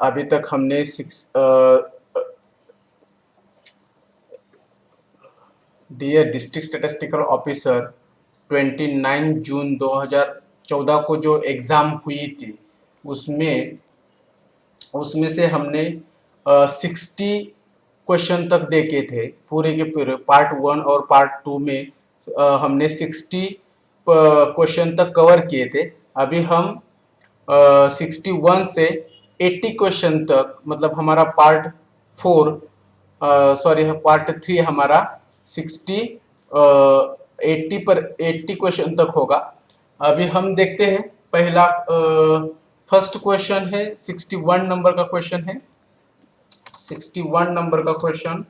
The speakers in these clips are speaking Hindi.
अभी तक हमने डियर डिस्ट्रिक्ट स्टैटिस्टिकल ऑफिसर 29 जून 2014 को जो एग्ज़ाम हुई थी उसमें उसमें से हमने 60 क्वेश्चन तक देखे थे। पूरे के पूरे पार्ट 1 और पार्ट 2 में हमने 60 क्वेश्चन तक कवर किए थे। अभी हम 61 से 80 क्वेश्चन तक, मतलब हमारा पार्ट 4 पार्ट 3 हमारा 60 80 क्वेश्चन तक होगा। अभी हम देखते हैं। पहला फर्स्ट क्वेश्चन है, 61 नंबर का क्वेश्चन है। 61 नंबर का क्वेश्चन,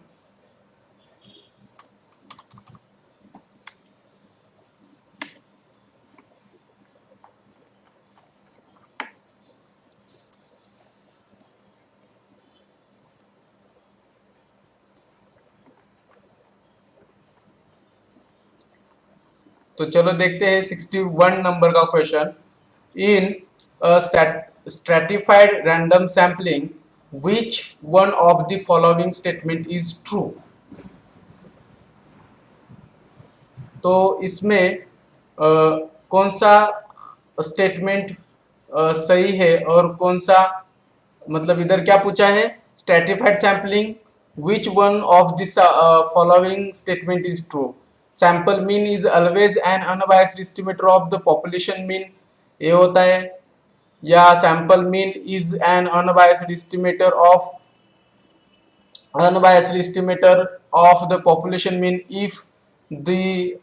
तो चलो देखते हैं 61 नंबर का question. In stratified random sampling which one of the following statement is true। तो इसमें कौन सा स्टेटमेंट सही है और कौन सा, मतलब इधर क्या पूछा है, stratified sampling which one of this following statement is true. Sample mean is always an unbiased estimator of the population mean, ये होता है। या sample mean is an unbiased estimator of the population mean if the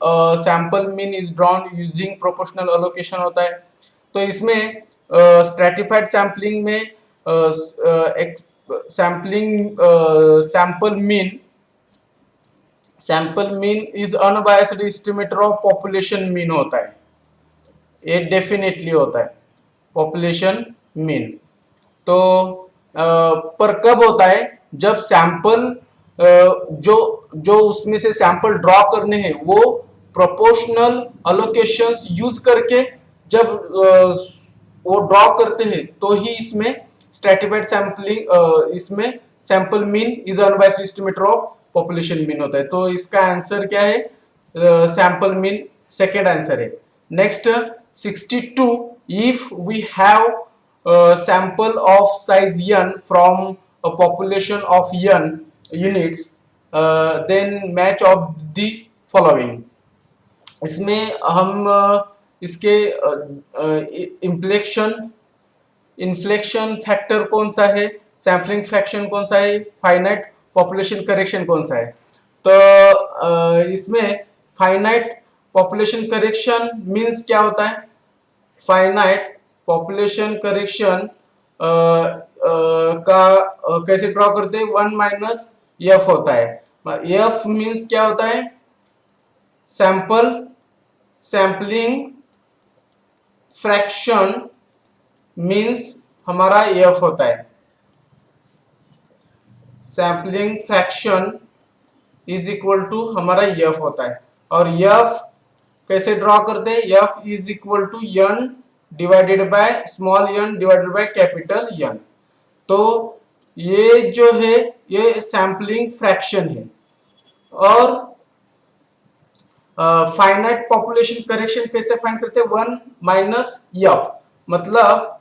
sample mean is drawn using proportional allocation होता है। तो इसमें stratified sampling में एक sample mean is unbiased estimator of population mean होता है, ये डेफिनेटली होता है पॉपुलेशन मीन। तो पर कब होता है, जब सैंपल जो उसमें से सैंपल ड्रॉ करने हैं वो प्रोपोर्शनल अलोकेशंस यूज करके जब वो ड्रॉ करते हैं तो ही इसमें स्ट्रेटिफाइड सैम्पलिंग, इसमें sample mean is unbiased estimator of population mean होता है। तो इसका आंसर क्या है, सैंपल मीन सेकेंड आंसर है। Next 62, if we have sample of size n from a population of n units, then match of the following। इसमें हम इसके इन्फ्लेक्शन फैक्टर कौन सा है, सैम्पलिंग फ्रैक्शन कौन सा है, फाइनाइट पॉपुलेशन करेक्शन कौन सा है। तो इसमें फाइनाइट पॉपुलेशन करेक्शन मीन्स क्या होता है, फाइनाइट पॉपुलेशन करेक्शन का कैसे ड्रॉ करते हैं, 1 माइनस एफ होता है। एफ मीन्स क्या होता है, सैम्पलिंग फ्रैक्शन मीन्स हमारा एफ होता है। Sampling fraction is equal to हमारा एफ होता है। और एफ कैसे ड्रॉ करते हैं, F is equal to N divided by small N divided by capital N. तो ये जो है ये सैम्पलिंग फ्रैक्शन है। और फाइनाइट पॉपुलेशन करेक्शन कैसे फाइंड करते हैं, 1 माइनस एफ, मतलब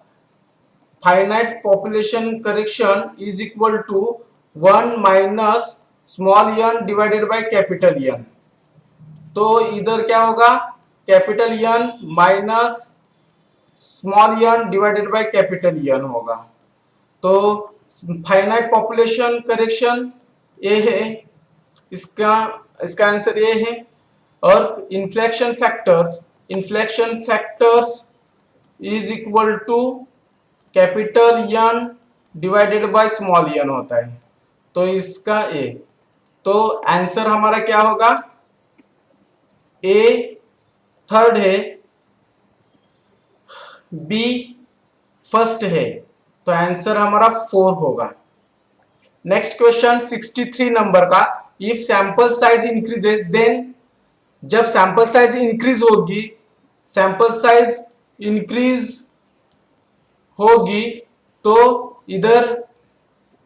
finite population correction is equal to 1 minus small N divided by capital N. तो इधर क्या होगा, capital N minus small N divided by capital N होगा। तो फाइनाइट पॉपुलेशन करेक्शन ये है, इसका आंसर ये है। और inflection factors is equal to capital N divided by small N होता है। तो इसका ए, तो आंसर हमारा क्या होगा, ए थर्ड है, बी फर्स्ट है। तो आंसर हमारा 4 होगा। नेक्स्ट क्वेश्चन 63 नंबर का, if sample size increases then, जब सैंपल साइज इंक्रीज होगी तो इधर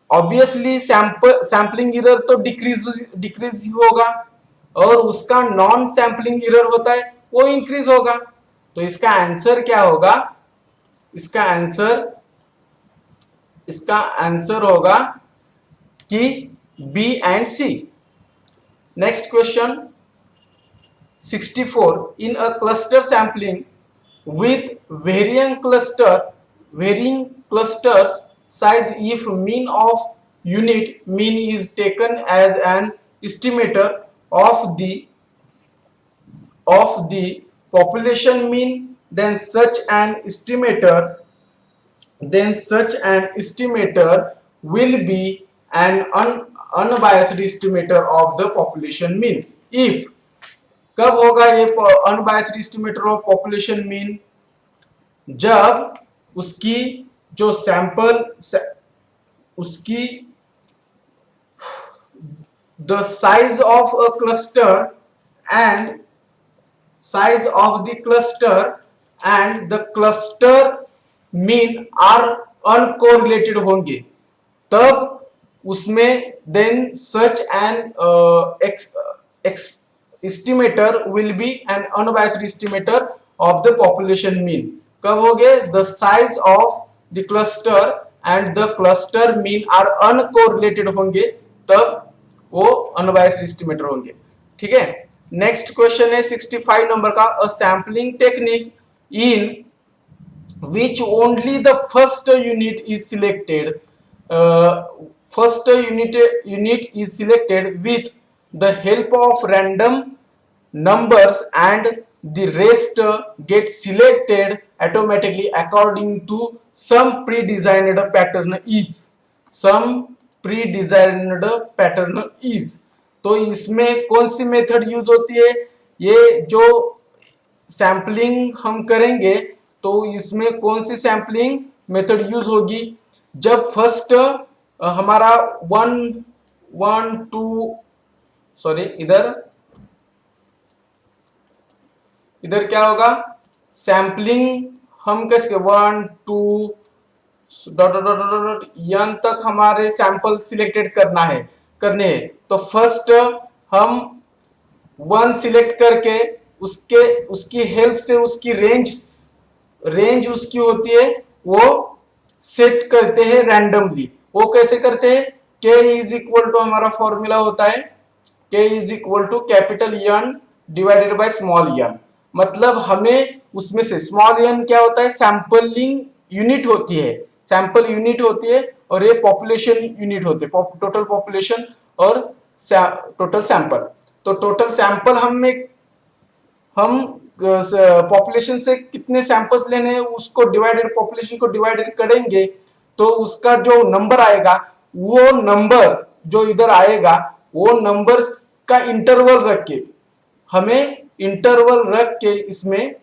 ऑब्वियसली सैम्पलिंग एरर तो डिक्रीज होगा, और उसका नॉन सैम्पलिंग एरर होता है वो इंक्रीज होगा। तो इसका आंसर क्या होगा? इसका आंसर होगा कि B and C. Next question 64, in a cluster sampling with varying clusters size, if mean is taken as an estimator of the population mean, then such an estimator will be an unbiased estimator of the population mean. If कब होगा ये unbiased estimator of population mean? जब उसकी जो उसकी the size of a cluster and the cluster mean are uncorrelated होंगे, तब उसमें then such an estimator will be an unbiased estimator of the population mean. कब हो गए? the size of the cluster and the cluster mean are uncorrelated होंगे, तब वो unbiased estimator होंगे। ठीक है। नेक्स्ट क्वेश्चन है 65 नंबर का, a sampling technique in which only the first unit is selected with the help of random numbers and the rest get selected automatically according to some pre-designed pattern is। तो इसमें कौन सी मेथड यूज होती है? ये जो सैम्पलिंग हम करेंगे तो इसमें कौन सी सैम्पलिंग मेथड यूज होगी? जब फर्स्ट हमारा इधर क्या होगा? सैम्पलिंग हम कैसे 1 2 यन तक हमारे सैंपल सिलेक्टेड करने हैं। तो फर्स्ट हम 1 सिलेक्ट करके उसकी हेल्प से उसकी रेंज उसकी होती है वो सेट करते हैं रैंडमली। वो कैसे करते हैं? K इज इक्वल टू हमारा फॉर्मूला होता है K is equal to capital N divided by small n। मतलब हमें उसमें से स्मॉल n क्या होता है? सैंपलिंग यूनिट होती है, सैंपल यूनिट होती है, और ये पॉपुलेशन यूनिट होते हैं, टोटल पॉपुलेशन और टोटल सैंपल। तो टोटल सैंपल हम पॉपुलेशन से कितने सैंपल्स लेने हैं उसको पॉपुलेशन को डिवाइडेड करेंगे, तो उसका जो नंबर आएगा, वो नंबर जो इधर आएगा वो नंबर का इंटरवल रख के हमें इसमें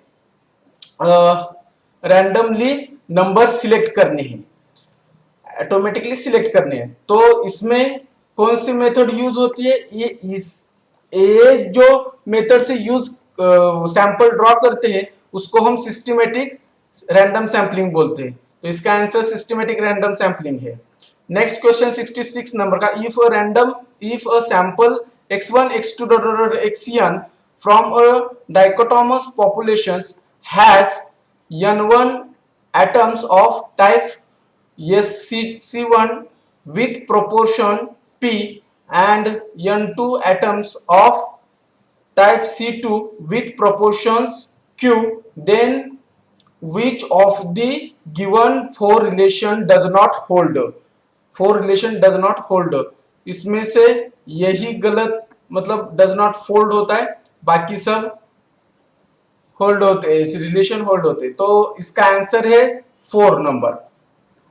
रैंडमली नंबर सिलेक्ट करने हैं, ऑटोमेटिकली सिलेक्ट करने हैं। तो इसमें कौन सी मेथड यूज होती है? ये जो मेथड से यूज सैंपल ड्रॉ करते हैं उसको हम सिस्टमैटिक रैंडम सैंपलिंग बोलते हैं। तो इसका आंसर सिस्टमैटिक रैंडम सैंपलिंग है। नेक्स्ट क्वेश्चन 66 नंबर का, if a sample x1 x2 xn from a dichotomous population has n1 atoms of type C1 with proportion p and n2 atoms of type C2 with proportions q, then which of the given four relation does not hold? इसमें से यही गलत, मतलब डज नॉट फोल्ड होता है, बाकी सब होल्ड होते हैं, इस रिलेशन होल्ड होते हैं। तो इसका आंसर है 4 number.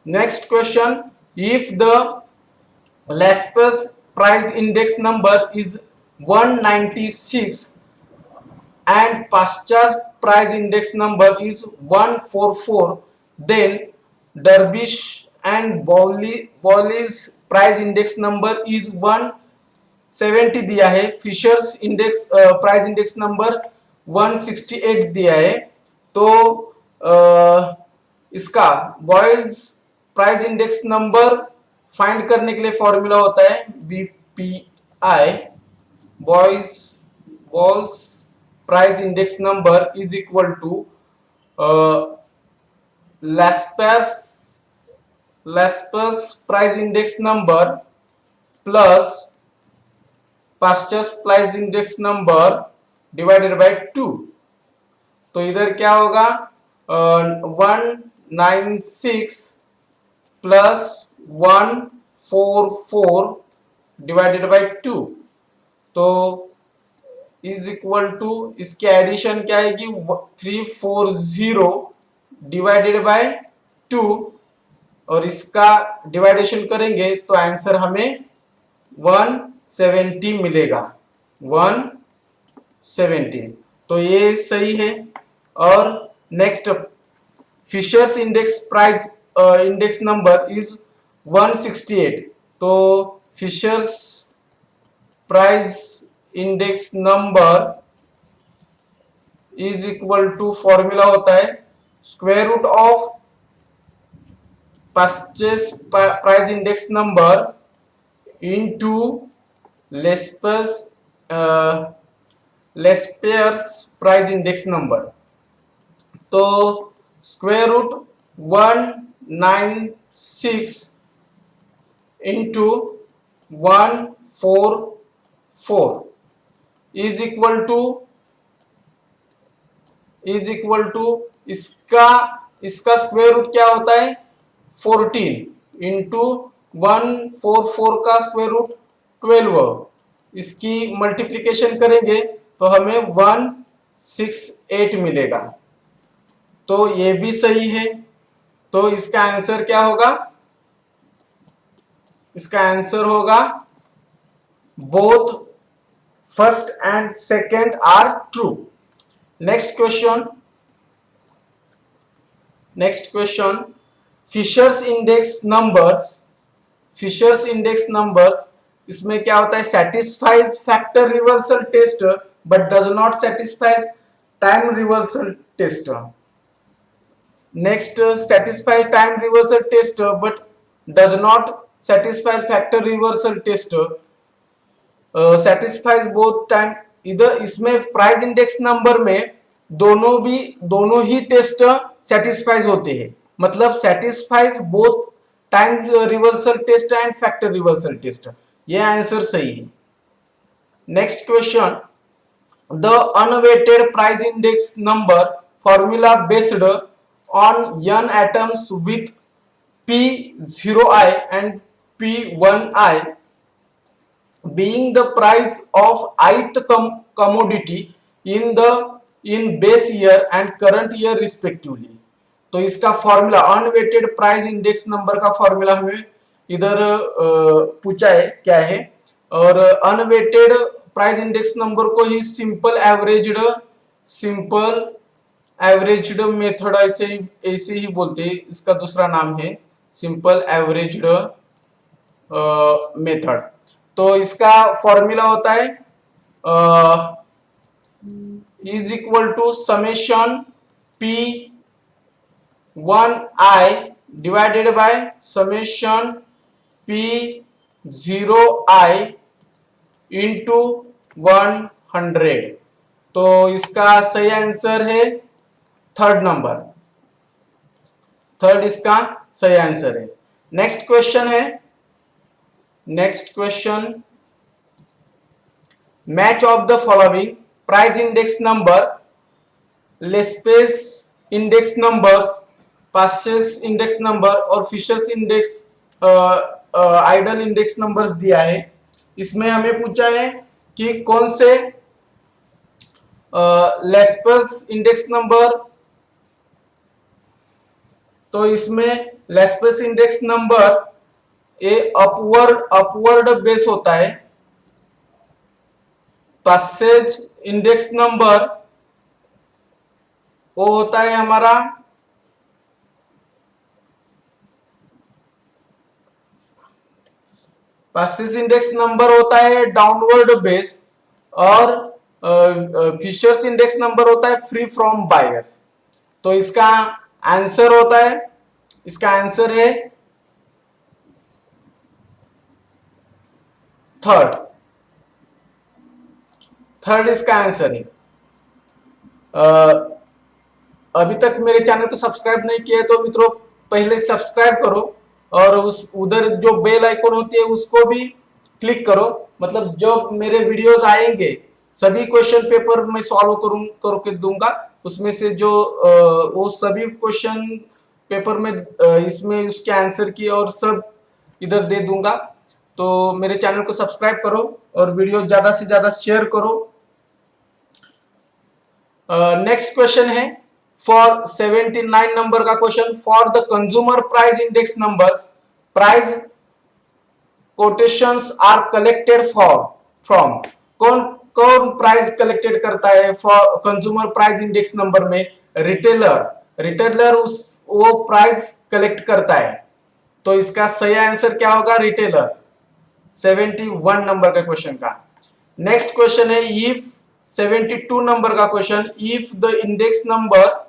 Next question, if the Laspeyres price index number is 196 and Paschal's price index number is 144, then Dervish and Bowley's price index number is 170 दिया है, फिशर्स प्राइस इंडेक्स नंबर 168 दिया है। तो इसका Bowley's price index number find करने के लिए फॉर्मूला होता है BPI, Bowley's price index number is equal to Laspeyres price index number plus Paasche's price index number divided by 2। तो इधर क्या होगा 196 प्लस 144 डिवाइडेड बाय 2, तो इज इक्वल टू इसकी एडिशन क्या आएगी 340 डिवाइडेड बाय 2, और इसका डिवाइडेशन करेंगे तो आंसर हमें 170 मिलेगा, 170। तो ये सही है। और next Fisher's index price index number is 168। तो Fisher's price index number is equal to formula होता है square root of Paasche's price index number into Laspeyres price index number. तो square root 196 into 144 is equal to इसका स्क्वायर रूट क्या होता है 14 इंटू 144 का स्क्वायर रूट 12। इसकी मल्टीप्लिकेशन करेंगे तो हमें 168 मिलेगा। तो ये भी सही है। तो इसका आंसर क्या होगा, इसका आंसर होगा both first and second are true. Next question Fisher's index numbers इसमें क्या होता है satisfies factor reversal test but does not satisfies time reversal test. Next satisfies time reversal test but does not satisfy factor reversal test, satisfies both time। इधर इसमें प्राइस इंडेक्स नंबर में दोनों ही टेस्ट सेटिस्फाइज होते हैं, मतलब satisfies both time reversal test and factor reversal test. ये आंसर सही है। Next question the unweighted price index number formula based on n atoms with P0i and P1i being the price of ith commodity in base year and current year respectively। तो इसका formula unweighted price index number का फॉर्मूला हमें इधर पूछा है क्या है, और अनवेटेड प्राइस इंडेक्स नंबर को ही सिंपल एवरेज्ड मेथड ऐसे ही बोलते हैं, इसका दूसरा नाम है सिंपल एवरेज्ड मेथड। तो इसका फॉर्मूला होता है is equal to summation P1i divided by summation P0i into 100। तो इसका सही आंसर है थर्ड इसका सही आंसर है। Next question match of the following price index number Laspeyres index numbers Paasche's index number और Fisher's index ideal index numbers दिया है। इसमें हमें पूछा है कि कौन से लेस्पेस इंडेक्स नंबर, तो इसमें लेस्पेस इंडेक्स नंबर ये अपवर्ड बेस होता है। पासेज इंडेक्स नंबर वो होता है हमारा पासेज इंडेक्स नंबर होता है डाउनवर्ड बेस, और फिशर्स इंडेक्स नंबर होता है फ्री फ्रॉम बायस। तो इसका आंसर है थर्ड थर्ड इसका आंसर है। अभी तक मेरे चैनल को सब्सक्राइब नहीं किया है तो मित्रों पहले सब्सक्राइब करो और उस उधर जो बेल आइकन होती है उसको भी क्लिक करो। मतलब जब मेरे वीडियोस आएंगे सभी क्वेश्चन पेपर मैं सॉल्व करके दूंगा। उसमें से जो वो सभी क्वेश्चन पेपर में इसमें उसके आंसर की और सब इधर दे दूंगा। तो मेरे चैनल को सब्सक्राइब करो और वीडियो ज्यादा से ज्यादा शेयर करो। नेक्स्ट क्वेश्चन है फॉर 79 नंबर का question, for the consumer price index numbers price quotations are collected for from. कौन कौन प्राइस कलेक्टेड करता है for consumer price index number में? रिटेलर। रिटेलर उस वो प्राइस कलेक्ट करता है। तो इसका सही आंसर क्या होगा? रिटेलर। 71 नंबर का क्वेश्चन का। नेक्स्ट क्वेश्चन है इफ 72 नंबर का question, if the index number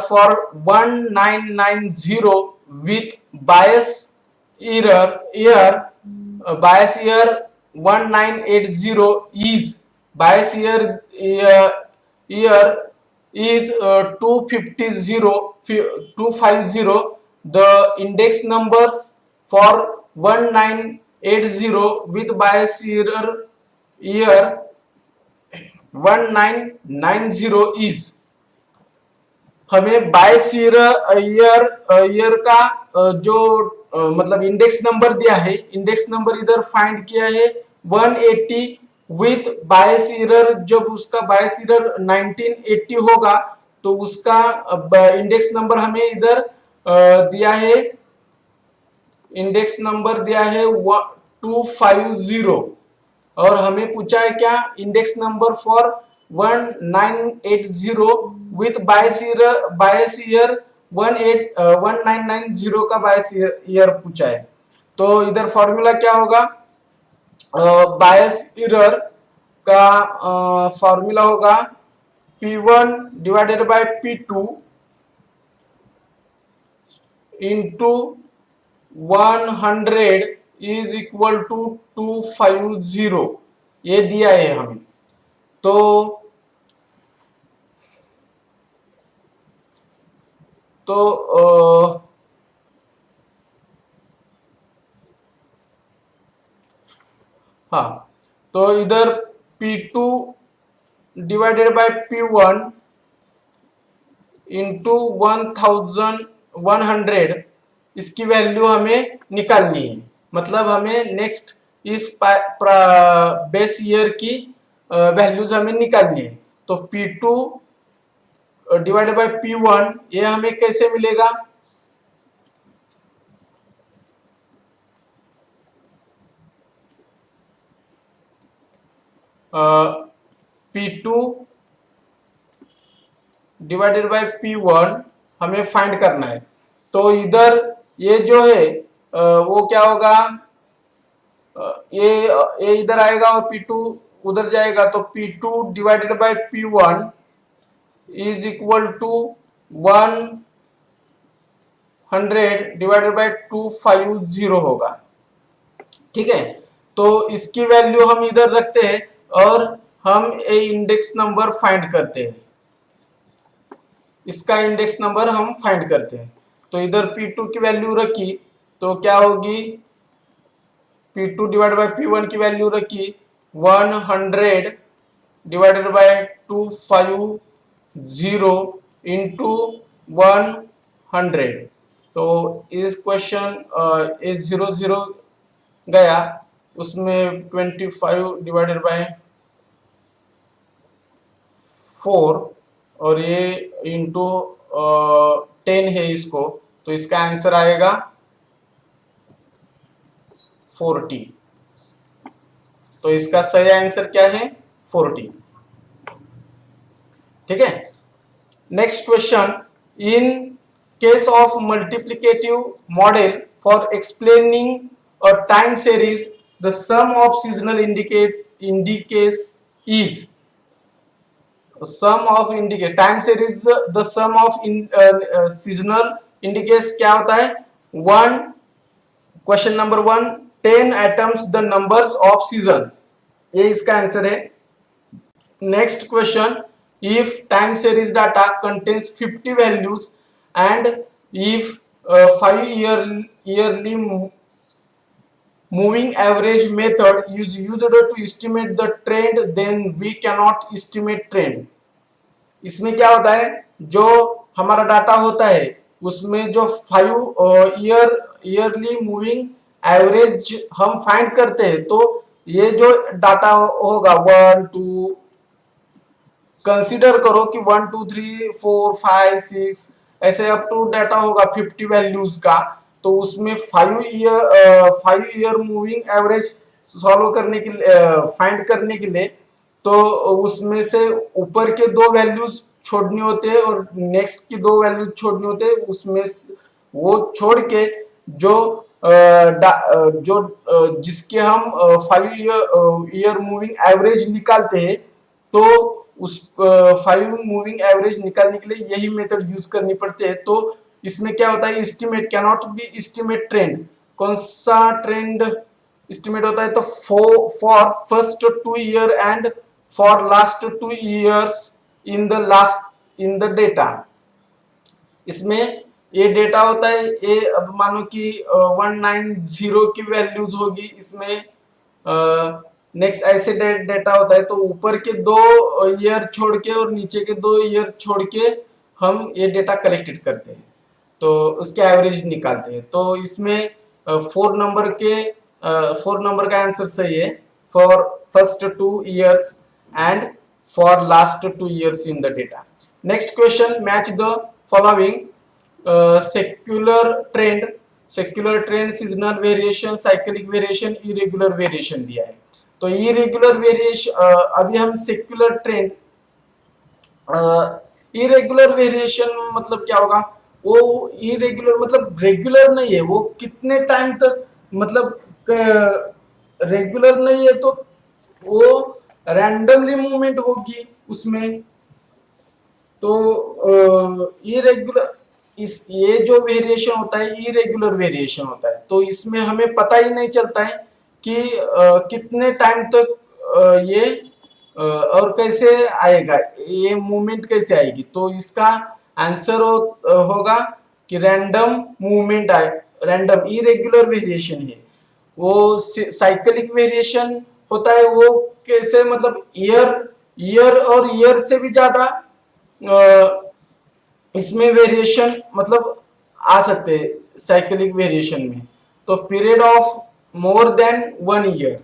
for 1990 with bias year 1980 is bias year is 250 the index numbers for 1980 with bias year 1990 is। हमें 22 ईयर का जो मतलब इंडेक्स नंबर दिया है, इंडेक्स नंबर इधर फाइंड किया है 180 विथ 22 ईयर। जब उसका 22 ईयर 1980 होगा तो उसका इंडेक्स नंबर हमें इधर दिया है, इंडेक्स नंबर दिया है 250 और हमें पूछा है क्या? Index number for 1980 with 22 year 1990 का 22 ईयर पूछा है। तो इधर फॉर्मूला क्या होगा? 22 ईयर का फॉर्मूला होगा P1 divided by P2 into 100 is equal to 250। ये दिया है हमें। तो हाँ, तो इधर P2 divided by P1 into 1100 इसकी वैल्यू हमें निकालनी है। मतलब हमें नेक्स्ट इस बेस ईयर की वैल्यूज हमें निकालनी है। तो P2 डिवाइडेड बाय P1 ये हमें कैसे मिलेगा? P2 डिवाइडेड बाय P1 हमें फाइंड करना है। तो इधर ये जो है वो क्या होगा? ये इधर आएगा और P2 उधर जाएगा। तो P2 divided by P1 is equal to 100 divided by 250 होगा। ठीक है, तो इसकी वैल्यू हम इधर रखते हैं और हम ए इंडेक्स नंबर फाइंड करते हैं। इसका इंडेक्स नंबर हम फाइंड करते हैं। तो इधर P2 की वैल्यू रखी तो क्या होगी? P2 डिवाइड बाय P1 की वैल्यू रखी 100 डिवाइडेड बाय 250 इंटू 100। तो इस क्वेश्चन इस 00 गया, उसमें 25 डिवाइडेड बाय 4 और ये इंटू 10 है इसको। तो इसका आंसर आएगा 40। तो इसका सही आंसर क्या है? 40। ठीक है। Next question, in case of multiplicative model for explaining a time series the sum of seasonal indicates is sum of indicate time series the sum of seasonal indicates क्या होता है? One, question number one, 10 atoms the numbers of seasons, ये इसका आंसर है। Next question, if time series data contains 50 values and if 5 yearly moving average method is used to estimate the trend, then we cannot estimate trend। इसमें क्या होता है, जो हमारा डाटा होता है उसमें जो 5 ईयरली मूविंग एवरेज हम फाइंड करते हैं, तो ये जो डाटा होगा 1 2, कंसीडर करो कि 1 2 3 4 5 6 ऐसे अप टू डाटा होगा 50 वैल्यूज का, तो उसमें 5 ईयर मूविंग एवरेज सॉल्व करने के लिए, फाइंड करने के लिए, तो उसमें से ऊपर के 2 वैल्यूज छोड़नी होते हैं और नेक्स्ट की 2 वैल्यूज छोड़नी होते हैं, उसमें वो छोड़ के जो जिसके हम 5 ईयर मूविंग एवरेज निकालते हैं, तो उस 5 मूविंग एवरेज निकालने के लिए यही मेथड यूज करनी पड़ती है। तो इसमें क्या होता है, estimate cannot be estimate trend. कौन सा ट्रेंड एस्टिमेट होता है? तो for first 2 year and for last 2 years in the data. इसमें ये डेटा होता है, ये अब मानो कि 190 की वैल्यूज होगी इसमें, नेक्स्ट ऐसे डेटा होता है, तो ऊपर के 2 ईयर छोड़ के और नीचे के 2 ईयर छोड़ के हम ये डेटा कलेक्टेड करते हैं, तो उसके एवरेज निकालते हैं। तो इसमें 4 नंबर का आंसर सही है, for first 2 years and for last 2 years in the data. Next question, match the following secular trend, seasonal variation, cyclic variation, irregular variation दिया है। तो इरेगुलर वेरिएशन, अभी हम सेक्युलर ट्रेंड, इरेगुलर वेरिएशन मतलब क्या होगा? वो इरेगुलर मतलब रेगुलर नहीं है, वो कितने टाइम तक, मतलब रेगुलर नहीं है, तो वो रैंडमली मूवमेंट होगी उसमें। तो इरेगुलर, ये जो वेरिएशन होता है इरेगुलर वेरिएशन होता है, तो इसमें हमें पता ही नहीं चलता है कि कितने टाइम तक ये और कैसे आएगा, ये मूवमेंट कैसे आएगी। तो इसका आंसर होगा कि रैंडम मूवमेंट आए, रैंडम इरेगुलर वेरिएशन है। वो साइक्लिक वेरिएशन होता है, वो कैसे, मतलब ईयर और ईयर से भी ज्यादा इसमें वेरिएशन मतलब आ सकते हैं साइक्लिक वेरिएशन में, तो period of more than 1 year,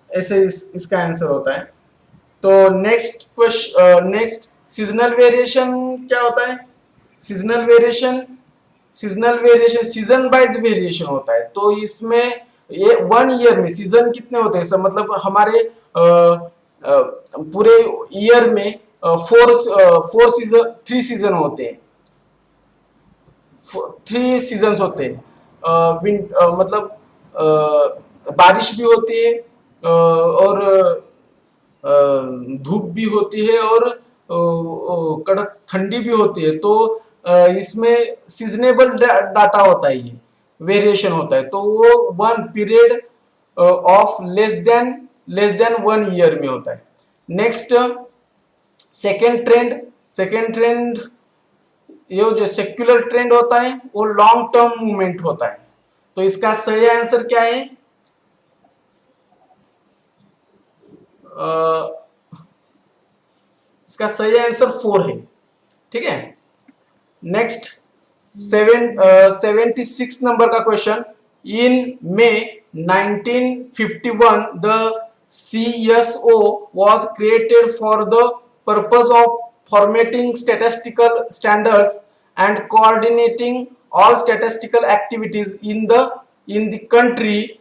ऐसे इसका आंसर होता है। तो next question, next seasonal variation क्या होता है? Seasonal variation season wise variation होता है। तो इसमें ये 1 ईयर में सीजन कितने होते हैं, सब मतलब हमारे पूरे ईयर में 3 सीजन होते हैं, 3 सीजन्स होते हैं। मतलब बारिश भी होती है और धूप भी होती है और कड़क ठंडी भी होती है। तो इसमें सीजनेबल डाटा होता है, ये वेरिएशन होता है। तो वो 1 period of less than 1 year में होता है। नेक्स्ट सेकेंड ट्रेंड, ये जो सेक्युलर ट्रेंड होता है वो लॉन्ग टर्म मूवमेंट होता है। तो इसका सही आंसर क्या है? इसका सही आंसर 4 है, ठीक है। नेक्स्ट 76 नंबर का question, in may 1951 the CSO was created for the purpose of formatting statistical standards and coordinating all statistical activities in the country।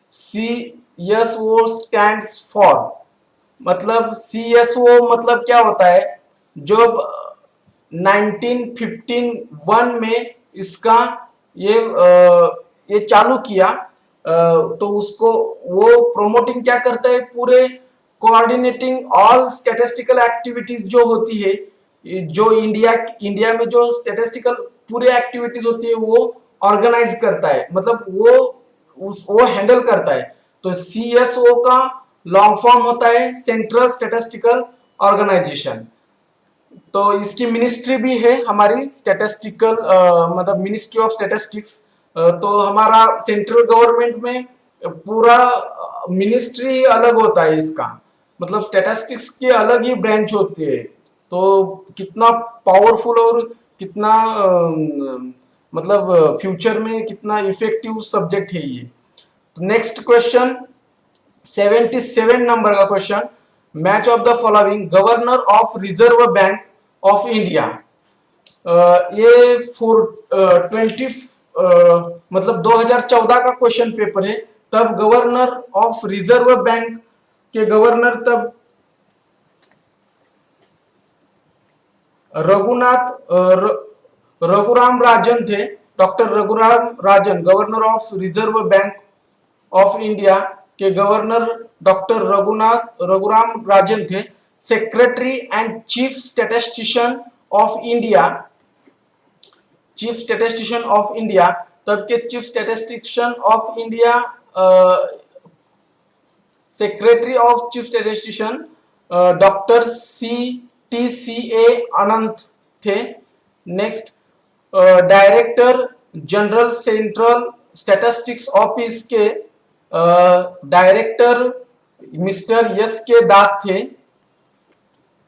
CSO stands for, मतलब CSO मतलब क्या होता है? जब 1951 में इसका ये चालू किया, तो उसको वो प्रोमोटिंग क्या करता है? पूरे कोऑर्डिनेटिंग ऑल स्टैटिस्टिकल एक्टिविटीज जो होती है, जो इंडिया में जो स्टैटिस्टिकल पूरे एक्टिविटीज होती है वो ऑर्गेनाइज करता है, मतलब वो हैंडल करता है। तो CSO का लॉन्ग फॉर्म होता है सेंट्रल स्टैटिस्टिकल ऑर्गेनाइजेशन। तो इसकी मिनिस्ट्री भी है हमारी स्टैटिस्टिकल, मतलब मिनिस्ट्री ऑफ स्टैटिस्टिक्स। तो हमारा सेंट्रल गवर्नमेंट में पूरा मिनिस्ट्री अलग होता है इसका, मतलब स्टैटिस्टिक्स के अलग ही ब्रांच होती है। तो कितना पावरफुल और कितना मतलब फ्यूचर में कितना इफेक्टिव सब्जेक्ट है ये। नेक्स्ट क्वेश्चन 77 नंबर का question, match of the following governor of reserve bank of India. ये 20 मतलब 2014 का क्वेश्चन पेपर है। तब गवर्नर ऑफ रिजर्व बैंक के गवर्नर तब रघुराम राजन थे। Doctor Raghuram Rajan governor of reserve bank of India के गवर्नर डॉक्टर रघुराम राजन थे। Secretary and chief statistician of India, chief statistician of India, तब के chief statistician of India, secretary of chief statistician doctor CTCA अनंत थे। Next director general central statistics office के डायरेक्टर मिस्टर SK दास थे।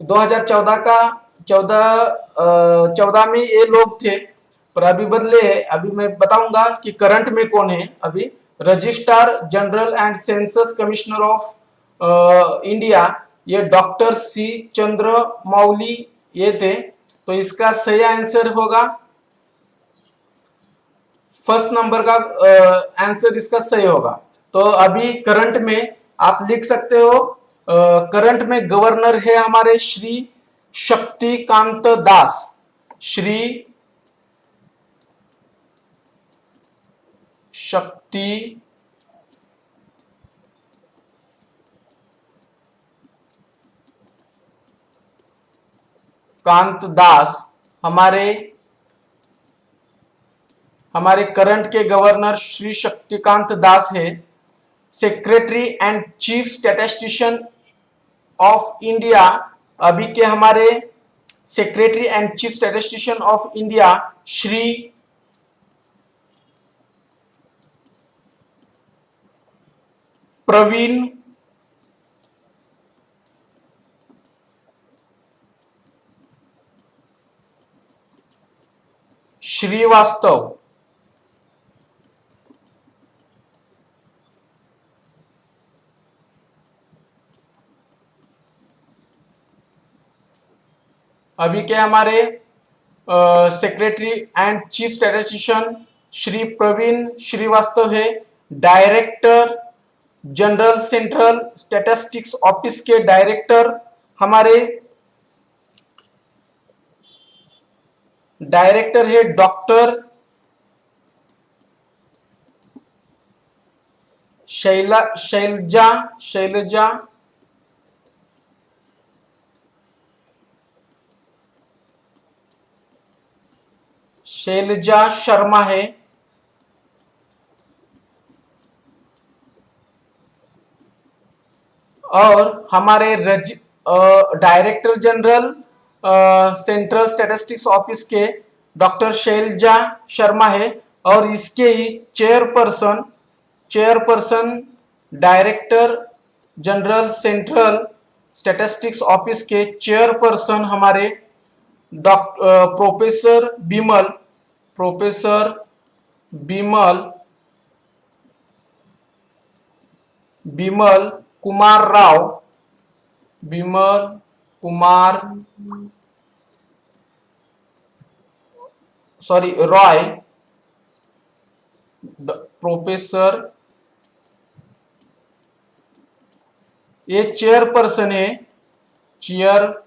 2014 का 14 में ये लोग थे, पर अभी बदले हैं। अभी मैं बताऊंगा कि करंट में कौन है। अभी registrar general and census commissioner of India, ये डॉक्टर C चंद्र मौली ये थे। तो इसका सही आंसर होगा फर्स्ट नंबर का आंसर इसका सही होगा। तो अभी करंट में आप लिख सकते हो, करंट में गवर्नर है हमारे श्री शक्तिकांत दास, श्री शक्ति कांत दास हमारे करंट के गवर्नर श्री शक्तिकांत दास है। Secretary and chief statistician of India, अभी के हमारे secretary and chief statistician of India Shri Praveen Srivastava. अभी के हमारे secretary and chief statistician Shri Praveen Srivastava है। Director general central statistics office के डायरेक्टर हमारे डायरेक्टर है डॉक्टर शैलजा शर्मा है। और हमारे director general central statistics office के डॉक्टर शैलजा शर्मा है। और इसके ही chairperson director general central statistics office के चेयरपर्सन हमारे प्रोफेसर बिमल कुमार राव, रॉय, प्रोफेसर, ये चेयरपर्सन है, chairperson.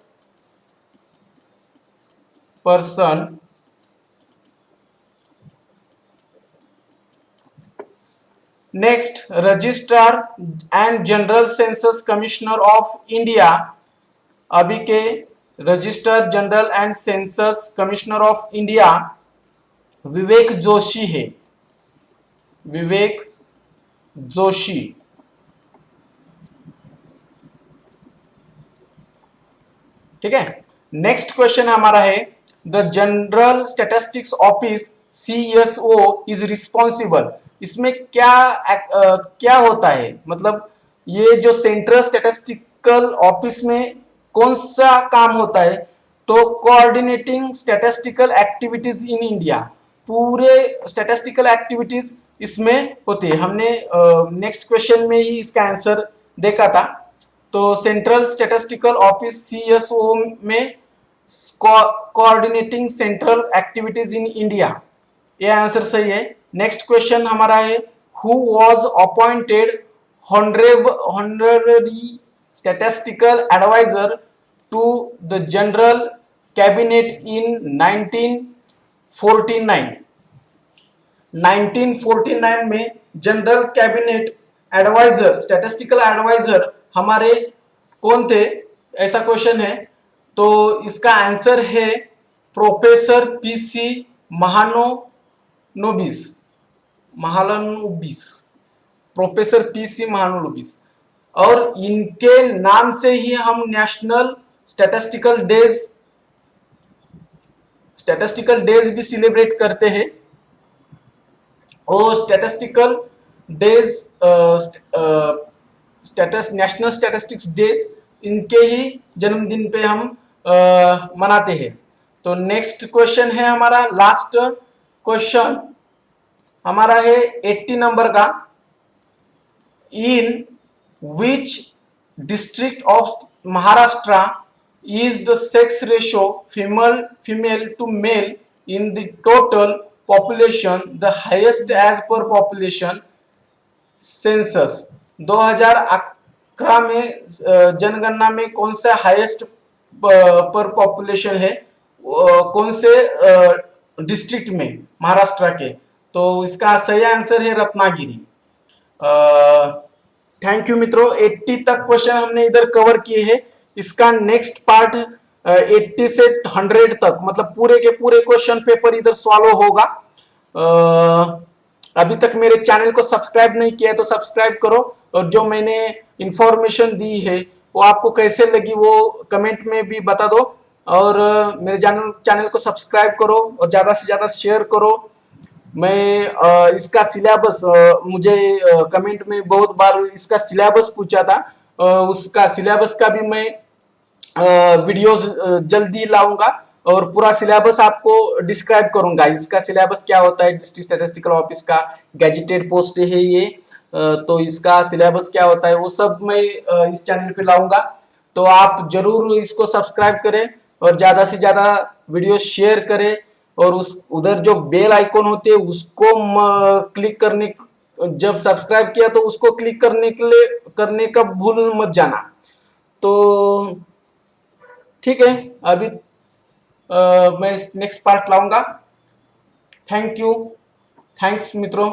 Next, registrar and general census commissioner of India, अभी के registrar general and census commissioner of India Vivek Joshi है, विवेक जोशी। ठीक है। नेक्स्ट क्वेश्चन हमारा है, the general statistics office CSO is responsible. इसमें क्या होता है, मतलब ये जो सेंट्रल स्टैटिस्टिकल ऑफिस में कौन सा काम होता है, तो coordinating statistical activities in India, पूरे स्टैटिस्टिकल एक्टिविटीज इसमें होती है। हमने नेक्स्ट क्वेश्चन में ही इसका आंसर देखा था। तो सेंट्रल स्टैटिस्टिकल ऑफिस CSO में coordinating central activities in India, ये आंसर सही है। नेक्स्ट क्वेश्चन हमारा है, who was appointed honorary statistical advisor to the general cabinet in 1949। 1949 में general cabinet adviser, statistical adviser हमारे कौन थे, ऐसा क्वेश्चन है। तो इसका आंसर है professor PC Mahalanobis, professor PC Mahalanobis. और इनके नाम से ही हम नेशनल स्टैटिस्टिकल डेज भी सेलिब्रेट करते हैं। और statistical days, national statistics days, इनके ही जन्मदिन पे हम मनाते हैं। तो नेक्स्ट क्वेश्चन है हमारा, लास्ट क्वेश्चन हमारा है 80 नंबर का। In which district of Maharashtra is the sex ratio female to male in the total population the highest as per population census. 2011 में जनगणना में कौन सा हाईएस्ट पर पॉपुलेशन है, कौन से डिस्ट्रिक्ट में, महाराष्ट्र के। तो इसका सही आंसर है रत्नागिरी। थैंक यू मित्रों, 80 तक क्वेश्चन हमने इधर कवर किए हैं। इसका नेक्स्ट पार्ट 80 से 100 तक, मतलब पूरे के पूरे क्वेश्चन पेपर इधर सॉल्व होगा। अभी तक मेरे चैनल को सब्सक्राइब नहीं किया है तो सब्सक्राइब करो, और जो मैंने इंफॉर्मेशन दी है वो आपको कैसे लगी वो कमेंट में भी बता दो। और मेरे चैनल को सब्सक्राइब करो और ज़्यादा से ज़्यादा शेयर करो। मैं इसका सिलेबस, मुझे कमेंट में बहुत बार इसका सिलेबस पूछा था, उसका सिलेबस का भी मैं वीडियोस जल्दी लाऊंगा और पूरा सिलेबस आपको डिस्क्राइब करूंगा। इसका सिलेबस क्या होता है, डिस्ट्रिक्ट स्टैटिस्टिकल ऑफिस का गैजेटेड पोस्ट है ये, तो इसका सिलेबस क्या होता है वो सब मैं इस चैनल पे लाऊंगा। तो आप जरूर इसको सब्सक्राइब करें और ज़्यादा से ज़्यादा वीडियो शेयर करें, और उस उधर जो बेल आइकॉन होते है उसको क्लिक करने, जब सब्सक्राइब किया तो उसको क्लिक करने का भूल मत जाना। तो ठीक है, अभी मैं नेक्स्ट पार्ट लाऊंगा। थैंक यू, थैंक्स मित्रों।